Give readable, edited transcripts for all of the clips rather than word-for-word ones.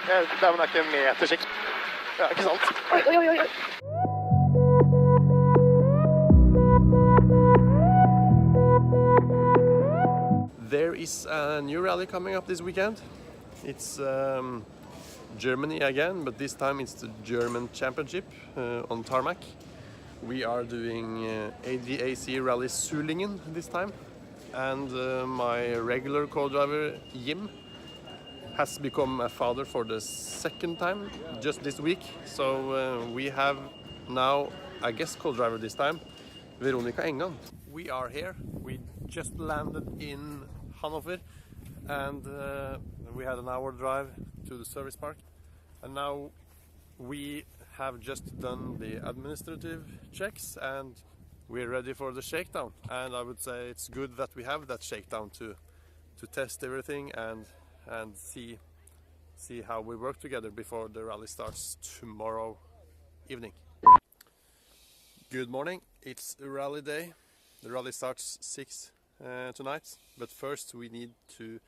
Den ikke med etter skikk. Ja, ikke sant? Oi, oi, oi, oi. There is a new rally coming up this weekend. It's Germany again, but this time it's the German Championship on tarmac. We are doing ADAC Rallye Sulingen this time, and my regular co-driver Jim has become a father for the second time just this week. So we have now a guest co-driver this time, Veronica Engan. We are here. We just landed in Hanover, and we had an hour drive to the service park, and now we have just done the administrative checks and we're ready for the shakedown. And I would say it's good that we have that shakedown to test everything and see how we work together before the rally starts tomorrow evening. Good morning, it's a rally day. The rally starts 6 tonight, but first we need to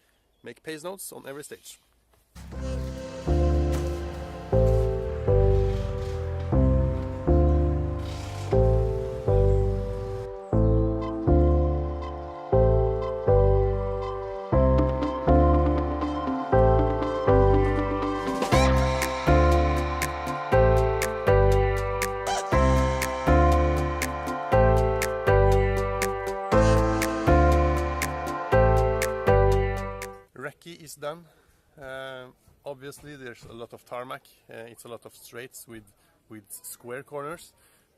make pace notes on every stage. Is done. Obviously there's a lot of tarmac, it's a lot of straights with square corners,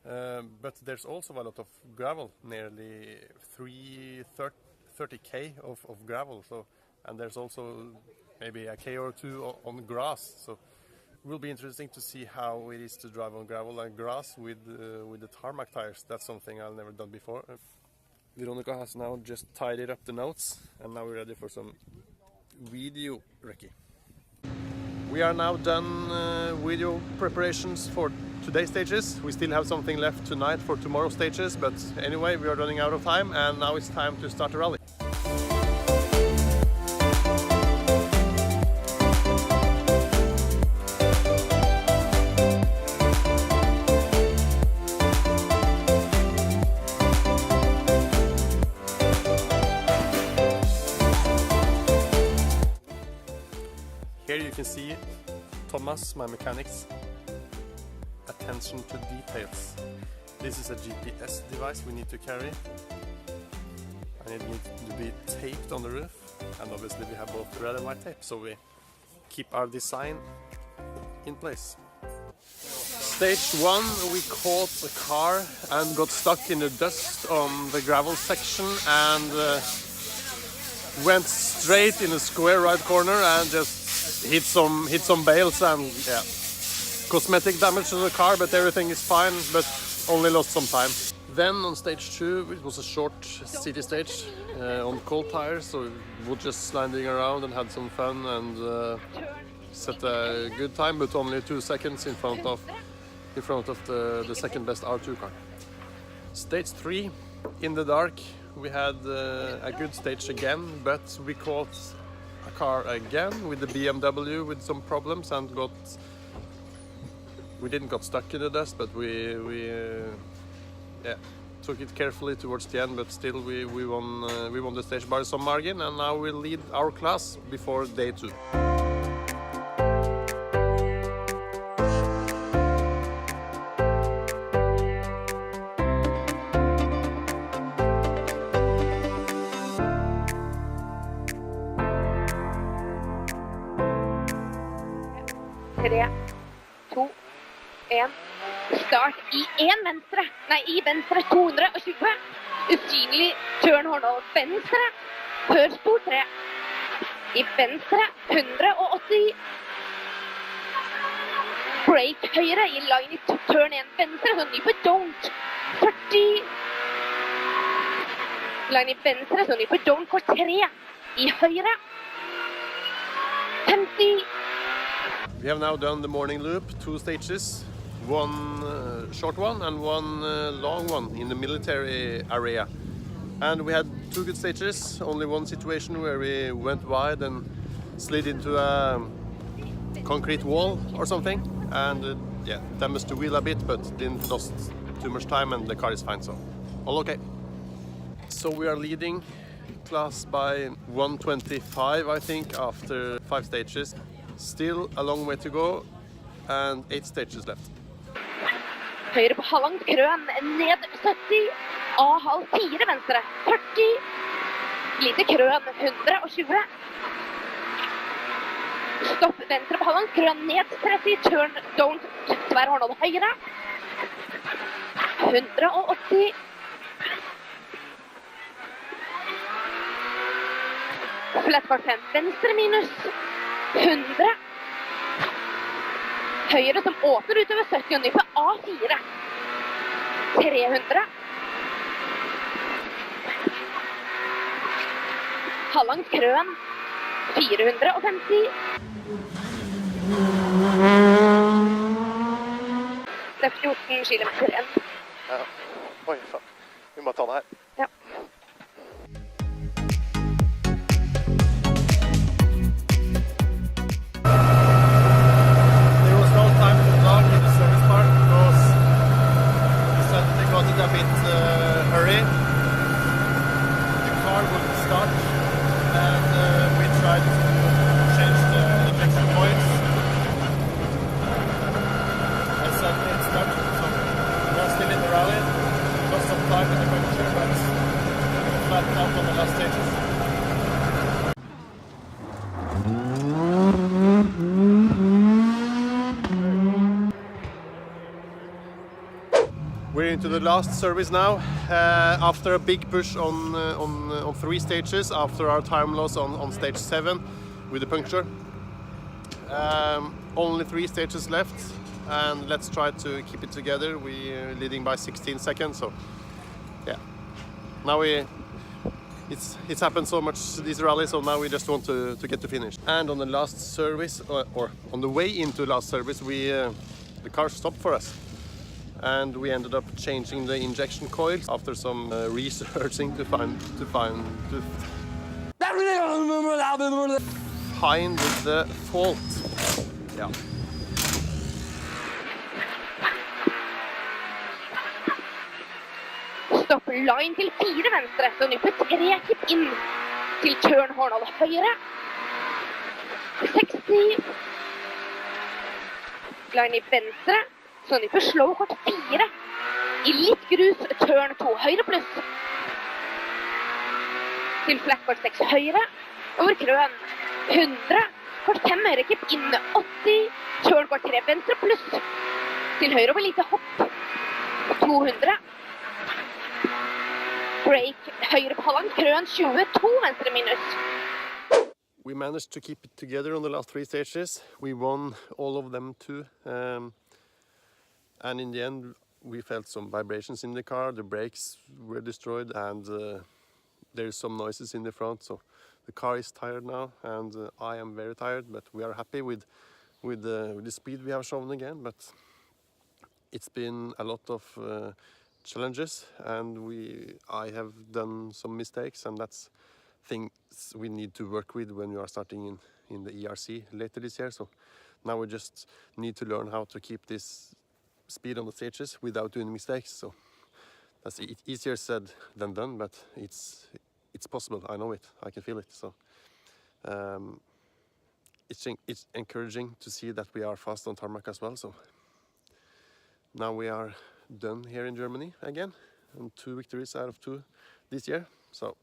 but there's also a lot of gravel, nearly 30k of gravel, so, and there's also maybe a k or two on grass, so it will be interesting to see how it is to drive on gravel and grass with the tarmac tires. That's something I've never done before. Veronica has now just tidied up the notes, and now we're ready for some video recce. We are now done video preparations for today's stages. We still have something left tonight for tomorrow's stages, but anyway, we are running out of time and now it's time to start the rally. Here you can see Thomas, my mechanic's attention to details. This is a GPS device we need to carry, and it needs to be taped on the roof, and obviously we have both red and white tape, so we keep our design in place. Stage 1, we caught a car and got stuck in the dust on the gravel section and went straight in a square right corner and just hit some bales and yeah, cosmetic damage to the car, but everything is fine, but only lost some time. Then on stage 2 it was a short city stage on cold tires, so we were just landing around and had some fun and set a good time, but only 2 seconds in front of the second best R2 car. Stage 3 in the dark, we had a good stage again, but we caught a car again with the BMW with some problems and we didn't got stuck in the dust, but we took it carefully towards the end, but still we won the stage by some margin, and now we lead our class before day 2. Start i venstre 220, usynlig turnhorn og venstre, før spor 3, i venstre 180, break høyre i line i turn 1 venstre, så ny på don't, 40, line i venstre, så ny på don't, kort 3, i høyre, 50. We have now done the morning loop, 2 stages. One short one and one long one in the military area, and we had 2 good stages. Only one situation where we went wide and slid into a concrete wall or something, and yeah, damaged the wheel a bit, but didn't lost too much time, and the car is fine, so all okay. So we are leading class by 1:25, I think, after 5 stages. Still a long way to go, and 8 stages left. Høyre på halvlangt krøn, ned 70, av halv 4 venstre, 40, lite krøn, 120. Stopp venstre på halvlangt krøn, ned 30, turn, don't, tverr håndhold høyre, 180. Flatfart 5, venstre minus, 100. Høyre som åpner utover 70 og ny på A4. 300. Halvlangt krøn. 450. Det er 14 kilometer igjen. Ja. Oi, faen. Vi må ta det her. Ja. A bit hurry. The car wouldn't start, and we tried to change the injection coils. I said it's not, so we are still in the rally. Lost some time in the puncture, but flat out on the last stages. We're into the last service now, after a big push on 3 stages, after our time loss on stage 7 with the puncture. Only 3 stages left, and let's try to keep it together. We're leading by 16 seconds, so yeah. Now it's happened so much these rallies, so now we just want to get to finish. And on the last service, or on the way into last service, the car stopped for us. And we ended up changing the injection coils after some researching to find the fault. Yeah. Stopp line til 4 venstre, så ny på 3 kipp inn til turn håndhold høyre. 60. Line i venstre. Så ny på slow kort 4. I litt grus, turn 2 høyre pluss. Til flat kort 6 høyre. Over krøn 100. Kort 5 høyre kipp inn 80. Turn kort 3 venstre pluss. Til høyre over lite hopp 200. Break høyre på halvlangt krøn 20. 2 venstre minus. We managed to keep it together on the last 3 stages. We won all of them too. And in the end, we felt some vibrations in the car, the brakes were destroyed, and there's some noises in the front, so the car is tired now, and I am very tired, but we are happy with the speed we have shown again. But it's been a lot of challenges, and I have done some mistakes, and that's things we need to work with when we are starting in the ERC later this year. So now we just need to learn how to keep this speed on the stages without doing mistakes. So that's easier said than done, but it's possible. I know it. I can feel it. So it's encouraging to see that we are fast on tarmac as well. So now we are done here in Germany again, and 2 victories out of 2 this year. So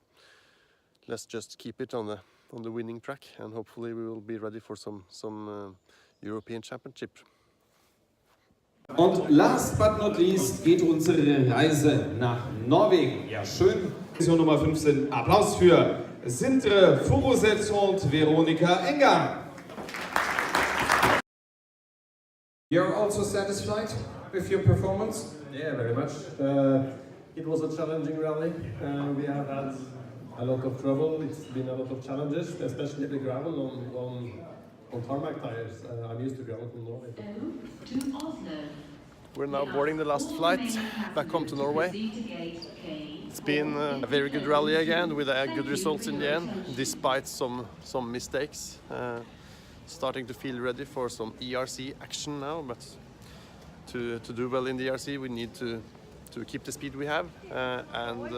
let's just keep it on the winning track, and hopefully we will be ready for some European Championship. Und last but not least geht unsere Reise nach Norwegen. Ja, schön. Position Nummer 15. Applaus für Sindre Furuseth und Veronica Engan. You're also satisfied with your performance? Yeah, very much. It was a challenging rally. We have had a lot of trouble. It's been a lot of challenges, especially the gravel on tarmac tires. I'm used to gravel from Norway. We're now boarding the last flight back home to Norway. It's been a very good rally again, with good results in the end, despite some mistakes. starting to feel ready for some ERC action now, but to do well in the ERC we need to keep the speed we have and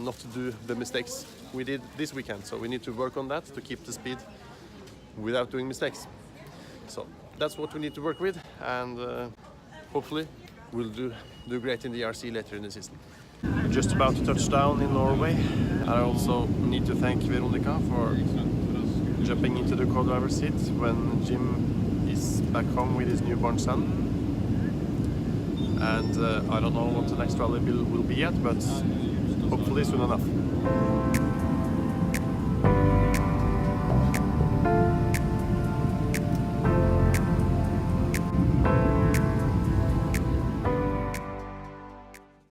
not to do the mistakes we did this weekend. So we need to work on that to keep the speed without doing mistakes. So that's what we need to work with, and hopefully we'll do great in the ERC later in the season. We're just about to touch down in Norway. I also need to thank Veronica for jumping into the co-driver's seat when Jim is back home with his newborn son. And I don't know what the next rally will be yet, but hopefully soon enough.